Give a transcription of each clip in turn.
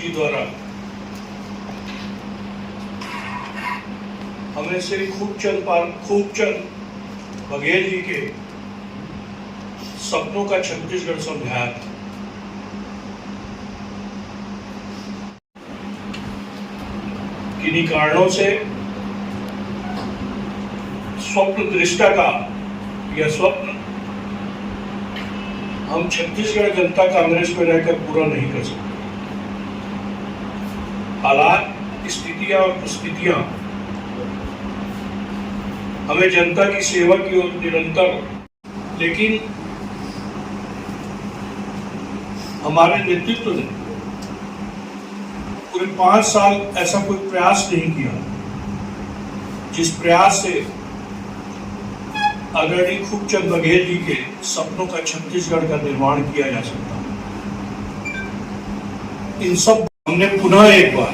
जी द्वारा हमें श्री खूबचंद बघेल जी के सपनों का छत्तीसगढ़ समझाया था। किन्हीं कारणों से स्वप्न दृष्टा का यह स्वप्न हम छत्तीसगढ़ जनता कांग्रेस में रहकर पूरा नहीं कर सकते। हालात, स्थितियां और परिस्थितियां हमें जनता की सेवा की ओर निरंतर, लेकिन हमारे नेतृत्व ने पूरे 5 साल ऐसा कोई प्रयास नहीं किया जिस प्रयास से आदरणीय खूबचंद बघेल जी के सपनों का छत्तीसगढ़ का निर्माण किया जा सकता। इन सब हमने पुनः एक बार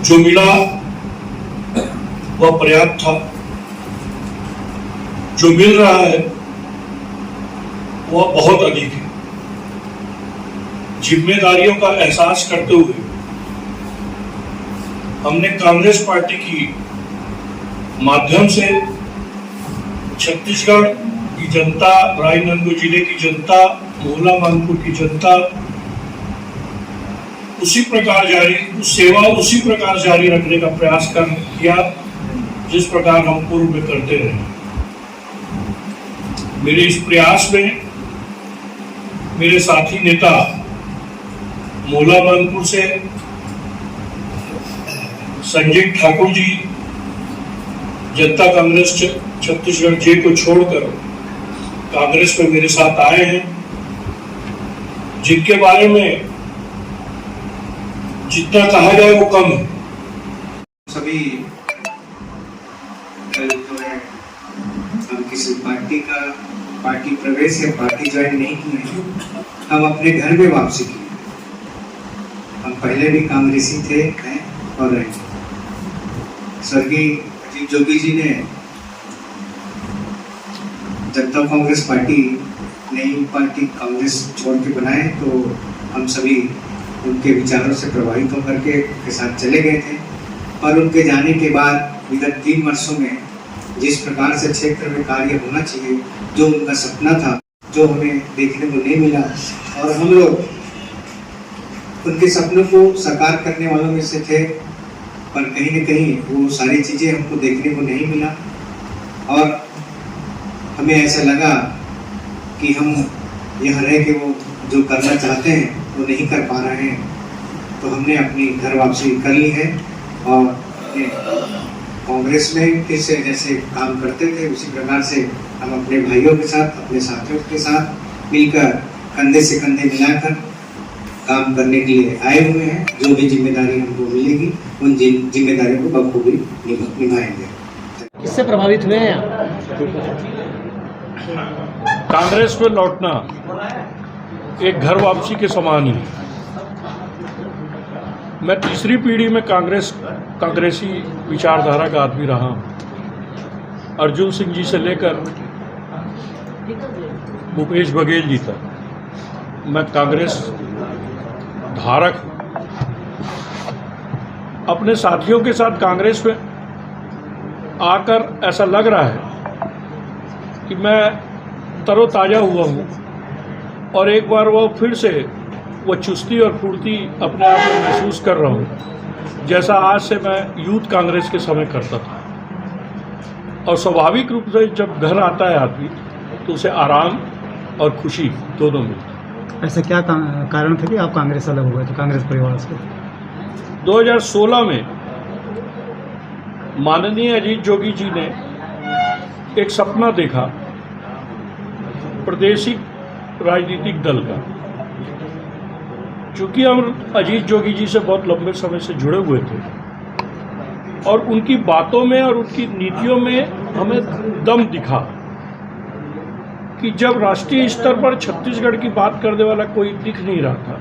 जो मिला वह पर्याप्त था, जो मिल रहा है वह बहुत अधिक है। जिम्मेदारियों का एहसास करते हुए हमने कांग्रेस पार्टी की माध्यम से छत्तीसगढ़ की जनता, राजनांदगांव जिले की जनता, मोहला मानपुर की जनता उसी प्रकार जारी रखने का प्रयास किया जिस प्रकार हम पूर्व में करते रहे। मेरे इस प्रयास में मेरे साथी नेता मोहला मानपुर से संजय ठाकुर जी जनता कांग्रेस छत्तीसगढ़ जे को छोड़कर कांग्रेस में मेरे साथ आए हैं, जिनके बारे में जितना कहा जाए वो कम है। सभी हम किसी पार्टी प्रवेश या पार्टी ज्वाइन नहीं किए, हम अपने घर में वापसी की। हम पहले भी कांग्रेसी थे, हैं और रहेंगे। स्वर्गीय अजीत जोगी जी ने जनता कांग्रेस पार्टी, नई पार्टी कांग्रेस छोड़ के बनाए, तो हम सभी उनके विचारों से प्रभावित होकर के साथ चले गए थे। और उनके जाने के बाद विगत 3 वर्षों में जिस प्रकार से क्षेत्र में कार्य होना चाहिए, जो उनका सपना था, जो हमें देखने को नहीं मिला, और हम लोग उनके सपनों को साकार करने वालों में से थे, पर कहीं न कहीं वो सारी चीज़ें हमको देखने को नहीं मिला। और हमें ऐसा लगा कि हम यहाँ रह के वो जो करना चाहते हैं वो नहीं कर पा रहे हैं, तो हमने अपनी घर वापसी कर ली है और कांग्रेस में फिर से जैसे काम करते थे उसी प्रकार से हम अपने भाइयों के साथ, अपने साथियों के साथ मिलकर कंधे से कंधे मिलाकर काम करने के लिए आए हुए हैं। जो भी जिम्मेदारी हमको मिलेगी उन जिम्मेदारियों को बखूबी निभाएंगे। किससे प्रभावित हुए हैं? कांग्रेस में लौटना एक घर वापसी के समान ही। मैं तीसरी पीढ़ी में कांग्रेसी विचारधारा का आदमी रहा हूँ। अर्जुन सिंह जी से लेकर भूपेश बघेल जी तक मैं कांग्रेस धारक हूँ। अपने साथियों के साथ कांग्रेस में आकर ऐसा लग रहा है कि मैं तरोताज़ा हुआ हूँ और एक बार वो फिर से वो चुस्ती और फुर्ती अपने आप में महसूस कर रहा हूँ, जैसा आज से मैं यूथ कांग्रेस के समय करता था। और स्वाभाविक रूप से जब घर आता है आदमी तो उसे आराम और खुशी दोनों मिलती है। ऐसा क्या कारण था कि आप कांग्रेस अलग हो गए थे कांग्रेस परिवार से? 2016 में माननीय अजीत जोगी जी ने एक सपना देखा प्रादेशिक राजनीतिक दल का। चूँकि हम अजीत जोगी जी से बहुत लंबे समय से जुड़े हुए थे और उनकी बातों में और उनकी नीतियों में हमें दम दिखा कि जब राष्ट्रीय स्तर पर छत्तीसगढ़ की बात करने वाला कोई दिख नहीं रहा था,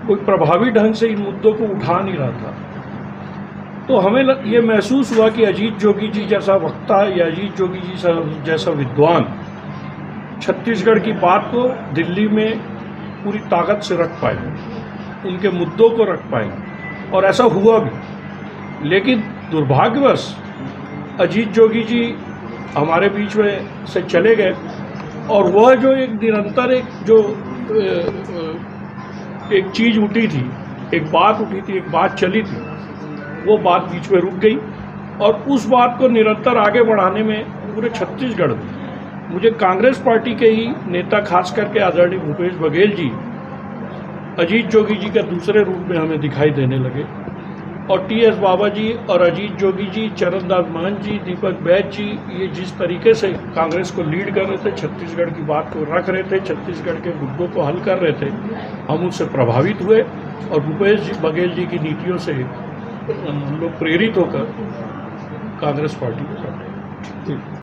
कोई प्रभावी ढंग से इन मुद्दों को उठा नहीं रहा था, तो हमें ये महसूस हुआ कि अजीत जोगी जी जैसा वक्ता या अजीत जोगी जी जैसा विद्वान छत्तीसगढ़ की बात को दिल्ली में पूरी ताकत से रख पाएंगे, उनके मुद्दों को रख पाएंगे, और ऐसा हुआ भी। लेकिन दुर्भाग्यवश अजीत जोगी जी हमारे बीच में से चले गए, और वह जो एक निरंतर एक चीज़ उठी थी, एक बात उठी थी, एक बात चली थी, वो बात बीच में रुक गई। और उस बात को निरंतर आगे बढ़ाने में पूरे छत्तीसगढ़ में मुझे कांग्रेस पार्टी के ही नेता, खास करके आदरणीय भूपेश बघेल जी, अजीत जोगी जी का दूसरे रूप में हमें दिखाई देने लगे। और टी.एस. बाबा जी और अजीत जोगी जी, चरणदास महंत जी, दीपक बैज जी, ये जिस तरीके से कांग्रेस को लीड कर रहे थे, छत्तीसगढ़ की बात को रख रहे थे, छत्तीसगढ़ के मुद्दों को हल कर रहे थे, हम उससे प्रभावित हुए और भूपेश जी बघेल जी की नीतियों से हम लोग प्रेरित होकर कांग्रेस पार्टी को कर रहे हैं।